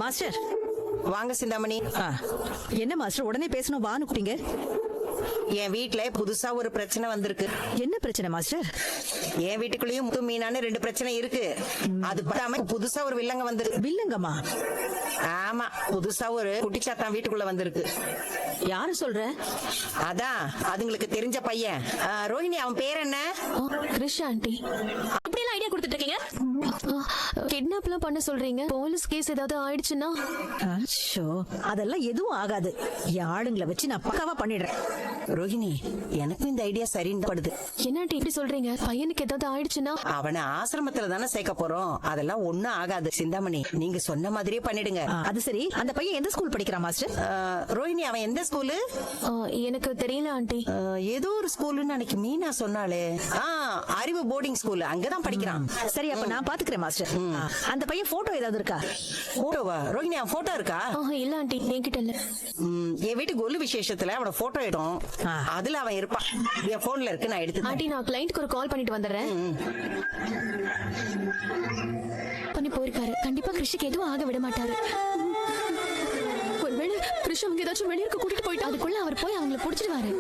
Master வாங்க சிந்தாமணி. என்ன master உடனே பேசணும் வான்னு கூப்பிட்டீங்க? என் வீட்ல புதுசா ஒரு பிரச்சனை வந்திருக்கு. என்ன பிரச்சனை மாஸ்டர்? என் வீட்டுக்குள்ளேயும் முத்து மீனான்னு 2 பிரச்சனை இருக்கு. அது பத்தாம புதுசா ஒரு வில்லங்க வந்திருக்கு. வில்லங்கம்மா? ஆமா, புதுசா ஒரு குட்டிச்சாத்தான் வீட்டுக்குள்ள வந்திருக்கு. யாரு சொல்ற? அதான் அதுங்களுக்கு தெரிஞ்ச பையன். ரோஹிணி, அவன் பேர் என்ன? கிருஷ் ஆண்டி. அப்படியெல்லாம் ஐடியா கொடுத்துட்டு இருக்கீங்க? கிட்னாப்லாம் பண்ண சொல்றீங்க? போலீஸ் கேஸ் ஏதாவது ஆயிடுச்சுன்னா? அதெல்லாம் எதுவும் ஆகாது. ஆளுங்களை வச்சு நான் பக்காவா பண்ணிடுறேன். ரோஹிணி, எனக்கும் இந்த ஐடியா சரின்னு படுது. என்ன ஆண்டி இப்படி சொல்றீங்க? பையனுக்கு ஏதாவது ஆயிடுச்சுன்னா? அவனை ஆசிரமத்துல தானே சேர்க்க போறோம். அதெல்லாம் ஒண்ணும் ஆகாது. சிந்தாமணி, நீங்க சொன்ன மாதிரியே பண்ணிடுங்க. அது சரி, அந்த பையன் எந்த ஸ்கூல் படிக்கிறான் மாஸ்டர்? ரோஹிணி, அவன் எந்த ஸ்கூலு? எனக்கு தெரியல ஆண்டி. ஏதோ ஒரு ஸ்கூல்னு அன்னைக்கு மீனா சொன்னாலே. அறிவு போர்டிங் ஸ்கூல், அங்கதான் படிக்கிறான். சரி, அப்ப நான் பாத்துக்கிறேன் மாஸ்டர். அந்த பையன் போட்டோ ஏதாவது இருக்கா? போட்டோவா? ரோஹிணி, அவன் போட்டோ இருக்கா? இல்ல ஆண்டி, என்கிட்ட இல்ல. என் வீட்டு கொல்லு விசேஷத்துல அவன போட்டோ எடுத்தோம். அதுல அவன் இருப்பான். என் போன்ல இருக்கு, நான் எடுத்து. ஆண்டி, நான் கிளைண்ட்க்கு ஒரு கால் பண்ணிட்டு வந்துடுறேன். பண்ணி போயிருக்காரு. கண்டிப்பா கிருஷிக்கு எதுவும் ஆக விட மாட்டாரு. ஒருவேளை கிருஷ் அவங்க ஏதாச்சும் வெளியூருக்கு கூட்டிட்டு போயிட்டு அதுக்குள்ள அவர் போய் அவங்களை புடிச்சிடுவாரு.